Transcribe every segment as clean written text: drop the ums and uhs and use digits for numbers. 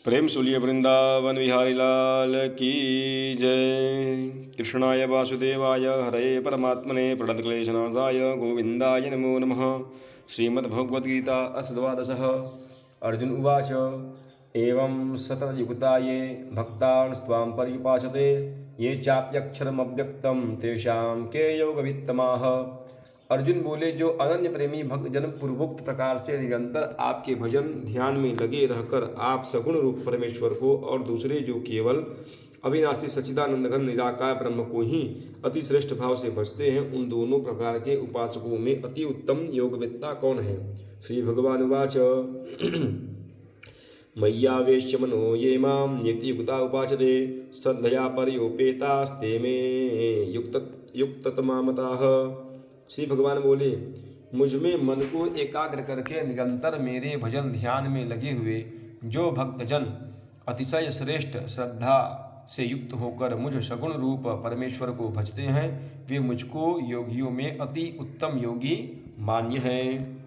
प्रेम सुलिय वृंदावन विहारी लाल की जय। कृष्णाय वासुदेवाय हरे परमात्मने प्रणतक्लेशनाशाय गोविंदाय नमो नमः। श्रीमद्भगवद्गीता अष्टद्वादशः। अर्जुन उवाच एवं सततयुक्ताये भक्तान् स्वां पर्युपासते ये चाप्यक्षरमव्यक्तं तेषां के योगवित्तमाः। अर्जुन बोले, जो अनन्य प्रेमी भक्त जन पूर्वोक्त प्रकार से निरंतर आपके भजन ध्यान में लगे रहकर आप सगुण रूप परमेश्वर को और दूसरे जो केवल अविनाशी सच्चिदानंद घन निराकार ब्रह्म को ही अति श्रेष्ठ भाव से भजते हैं, उन दोनों प्रकार के उपासकों में अति उत्तम योगवेत्ता कौन है। श्री भगवान उवाच मय्यावेश्य मनो ये मां नित्ययुक्ता उपासते श्रद्धया पर्योपेतास्ते मे युक्ततमा मताः। श्री भगवान बोले, मुझ में मन को एकाग्र करके निरंतर मेरे भजन ध्यान में लगे हुए जो भक्तजन अतिशय श्रेष्ठ श्रद्धा से युक्त होकर मुझ सगुण रूप परमेश्वर को भजते हैं, वे मुझको योगियों में अति उत्तम योगी मान्य हैं।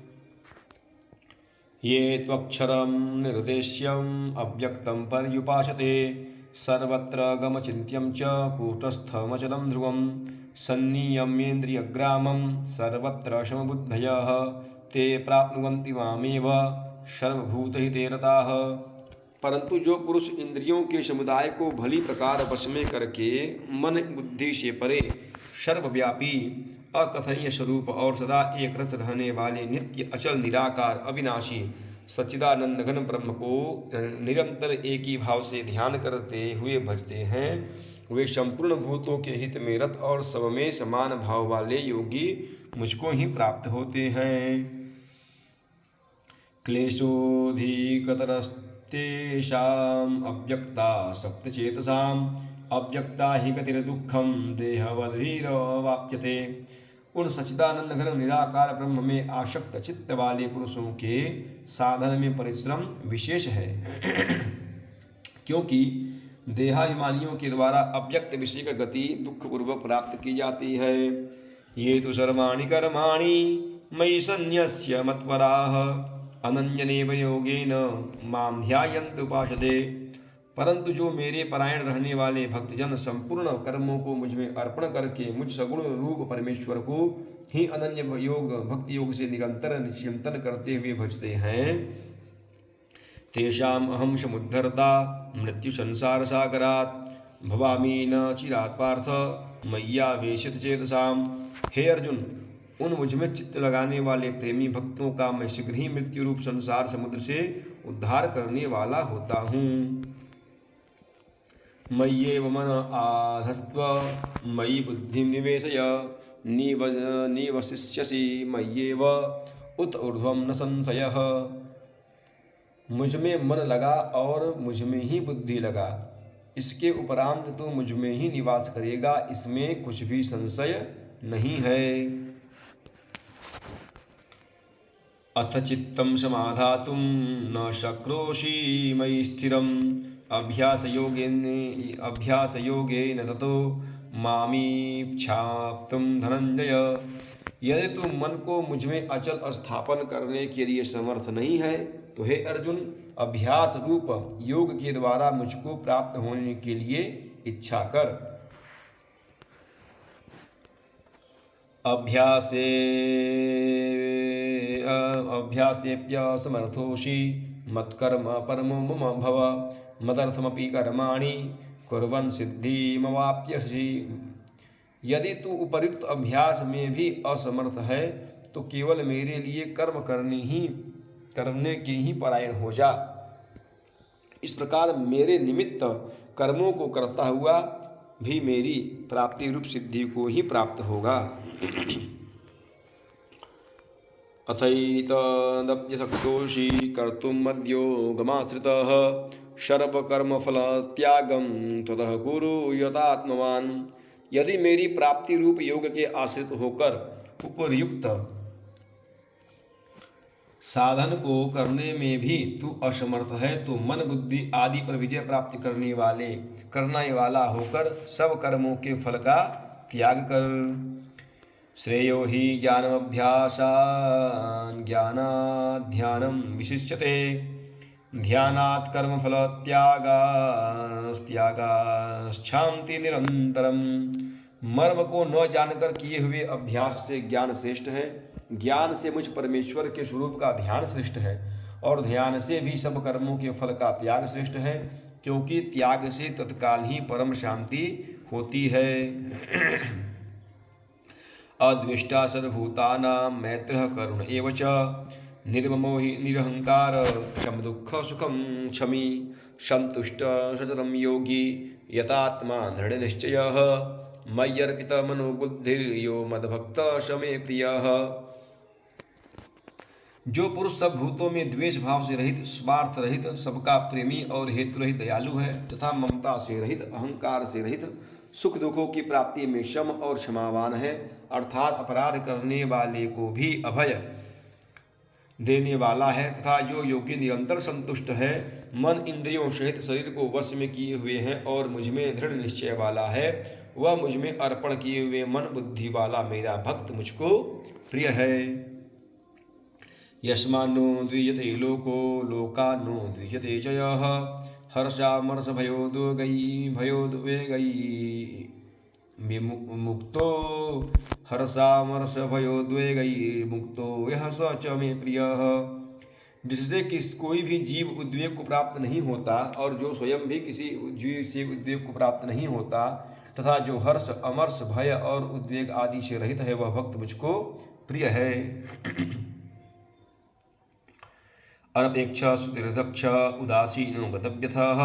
ये त्वक्षरं निर्देश्यम् अव्यक्तं पर्युपासते सर्वत्र गमचिन्त्यं च कूटस्थमचलं ध्रुवं सन्नियम्येन्द्रियग्रामं सर्वत्र समबुद्धयः ते प्राप्नुवन्ति मामेव सर्वभूतहिते रताः। परंतु जो पुरुष इंद्रियों के समुदाय को भली प्रकार वश में करके मन बुद्धि से परे सर्वव्यापी अकथनीय स्वरूप और सदा एक रस रहने वाले नित्य अचल निराकार अविनाशी सच्चिदानंद घन ब्रह्म को निरंतर एक ही भाव से ध्यान करते हुए भजते हैं, वे संपूर्ण भूतों के हित में रत और सब में समान भाव वाले योगी मुझको ही प्राप्त होते हैं। क्लेशोऽधिकतरस्तेषाम् अव्यक्ता सप्तचेतसाम् अव्यक्ता ही गतिर्दुःखं देहवद्भिर्वाप्यते। उन सच्चिदानंद घन निराकार ब्रह्म में आसक्त चित्त वाले पुरुषों के साधन में परिश्रम विशेष है क्योंकि देहाभिमानियों के द्वारा अव्यक्त विषय का गति दुखपूर्वक प्राप्त की जाती है। ये तो सर्वाणि कर्माणि मयि सन्न्यस्य मत्पराः अनन्यनेव योगेन मां ध्यायन्ति उपासते। परंतु जो मेरे परायण रहने वाले भक्तजन संपूर्ण कर्मों को मुझ में अर्पण करके मुझ सगुण रूप परमेश्वर को ही अनन्य योग भक्ति योग से निरंतर चिंतन करते हुए भजते हैं, तेषाम् अहं समुद्धर्ता मृत्यु संसार सागरात् भवामि न चिरात् पार्थ मय्यावेशित चेतसाम्। हे अर्जुन, उन मुझ में चित्त लगाने वाले प्रेमी भक्तों का मैं शीघ्र ही मृत्यु रूप संसार समुद्र से उद्धार करने वाला होता हूँ। मय्येव मन आधस्त्व मयि बुद्धिं निवेशय निवसिष्यसि मय्येव उत ऊर्ध्वं न संशयः। मुझ में मन लगा और मुझ में ही बुद्धि लगा, इसके उपरांत तो मुझ में ही निवास करेगा, इसमें कुछ भी संशय नहीं है। अथ चित्तं समाधातुं न शक्नोषि मयि स्थिरम् अभ्यासयोगेन ततो मामीप्सितुं धनंजय। यदि तू मन को मुझ में अचल स्थापन करने के लिए समर्थ नहीं है तो हे अर्जुन, अभ्यास रूप योग के द्वारा मुझको प्राप्त होने के लिए इच्छा कर। अभ्यासेऽप्यसमर्थोषि मत्कर्म परमो मम भव मदर्थमपि कर्माणि कुर्वन् सिद्धिमवाप्स्यसि। यदि तू उपर्युक्त अभ्यास में भी असमर्थ है तो केवल मेरे लिए कर्म करने के ही परायण हो जा। इस प्रकार मेरे निमित्त कर्मों को करता हुआ भी मेरी प्राप्ति रूप सिद्धि को ही प्राप्त होगा। अथैतदप्यशक्तोषि कर्तुं मद्योगमाश्रितः सर्वकर्मफलत्यागं त्वतः कुरु यतात्मवान्। यदि मेरी प्राप्ति रूप योग के आश्रित होकर उपर्युक्त साधन को करने में भी तू असमर्थ है तो मन बुद्धि आदि पर विजय प्राप्त करने वाला होकर सब कर्मों के फल का त्याग कर। श्रेयो हि ज्ञानमभ्यासान् ज्ञानाध्यानं विशिष्यते ध्यानात् कर्मफल त्यागास्त्यागाश्छान्ति निरंतरम। मर्म को न जानकर किए हुए अभ्यास से ज्ञान श्रेष्ठ है, ज्ञान से मुझ परमेश्वर के स्वरूप का ध्यान श्रेष्ठ है, और ध्यान से भी सब कर्मों के फल का त्याग श्रेष्ठ है, क्योंकि त्याग से तत्काल ही परम शांति होती है। अद्वेष्टा सर्वभूतानां मैत्रः करुण एव च, निर्ममो हि निरहंकार, शम दुःख सुखम क्षमी, संतुष्ट सततं योगी, यतात्मा दृढ़निश्चयः, मय्यर्पित मनोबुद्धिर्यो मद्भक्त शमे प्रियः। जो पुरुष सब भूतों में द्वेष भाव से रहित, स्वार्थ रहित, सबका प्रेमी और हेतु रहित दयालु है, तथा ममता से रहित, अहंकार से रहित, सुख दुखों की प्राप्ति में शम और क्षमावान है, अर्थात अपराध करने वाले को भी अभय देने वाला है, तथा जो योगी निरंतर संतुष्ट है, मन इंद्रियों सहित शरीर को वश में किए हुए है और मुझ में दृढ़ निश्चय वाला है, वह मुझ में अर्पण किए हुए मन बुद्धि वाला मेरा भक्त मुझको प्रिय है। यस्मान्नो द्विजते लोको लोकान्नो द्विजते च यः, हर्षामर्ष भयोद्वेगै मुक्तो, हर्षामर्ष भयोद्वेगै मुक्तो यः स च मे प्रियः। जिससे कोई भी जीव उद्वेग को प्राप्त नहीं होता, और जो स्वयं भी किसी जीव से उद्वेग को प्राप्त नहीं होता, तथा जो हर्ष अमर्ष भय और उद्वेग आदि से रहित है, वह भक्त मुझको प्रिय है। अनपेक्ष सुतिर्दक्ष उदासीनो गतव्यथः,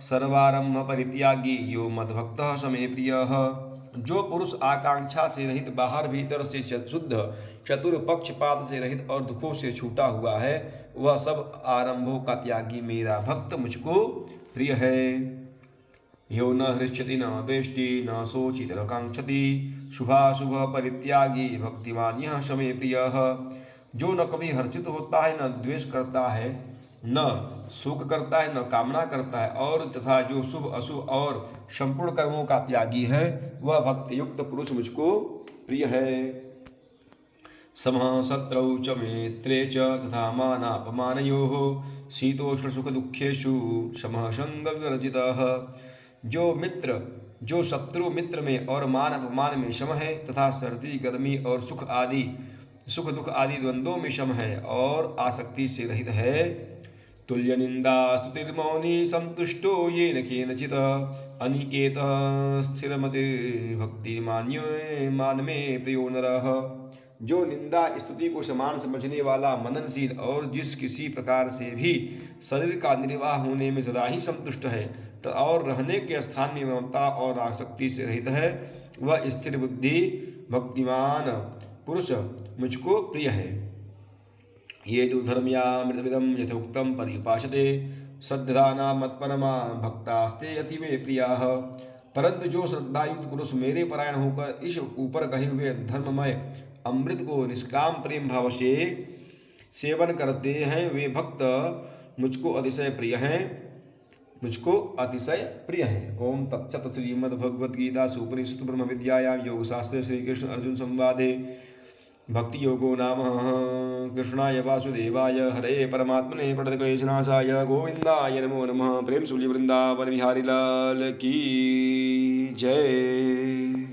सर्वारंभ परित्यागी यो मद्भक्तः समे प्रियः। जो पुरुष आकांक्षा से रहित, बाहर भीतर से शुद्ध, चतुर, पक्षपात से रहित और दुखों से छूटा हुआ है, वह सब आरंभों का त्यागी मेरा भक्त मुझको प्रिय है। यो न हृष्यति न द्वेष्टि न शोचित न कांक्षति, शुभाशुभ परित्यागी भक्तिमान यः समे प्रियः। जो न कभी हर्षित होता है, न द्वेष करता है, न सुख करता है, न कामना करता है, और तथा जो शुभ अशुभ और संपूर्ण कर्मों का त्यागी है, वह भक्ति युक्त पुरुष मुझको प्रिय है। समः शत्रौ च मित्रे च तथा मानापमानयोः, शीतोष्ण सुख दुःखेषु समः संग विवर्जितः। जो शत्रु मित्र में और मान अपमान में सम है, तथा सर्दी गर्मी और सुख दुख आदि द्वंद्वों में सम है, और आसक्ति से रहित है, तुल्य निंदा स्तुतिर्मौनी संतुष्टो येन केनचित्, अनिकेतः स्थिरमतिर्भक्ति मान में प्रियो नरः। जो निंदा स्तुति को समान समझने वाला, मननशील और जिस किसी प्रकार से भी शरीर का निर्वाह होने में सदा ही संतुष्ट है, और रहने के स्थान में ममता और आसक्ति से रहित है, वह स्थिर बुद्धि भक्तिमान पुरुष मुझको प्रिय है। ये तो धर्म्यामृतमिदं यथोक्तं पर्युपासते, श्रद्धाना मत्परमा भक्तास्ते अति मे प्रियाः। परंतु जो श्रद्धायुक्त पुरुष मेरे परायण होकर इस ऊपर कहे हुए धर्ममय अमृत को निष्काम प्रेम भाव से सेवन करते हैं, वे भक्त मुझको अतिशय प्रिय हैं। ओम तत्सत। श्रीमद्भगवद्गीता उपनिषद ब्रह्म विद्यायां योगशास्त्रे श्री कृष्ण अर्जुन संवादे भक्ति योगो नाम। कृष्णाय वासुदेवाय हरे परमात्मने प्रणतक्लेशनाशाय गोविंदाय नमो नमः। प्रेम सुली वृंदावन बिहारी लाल की जय।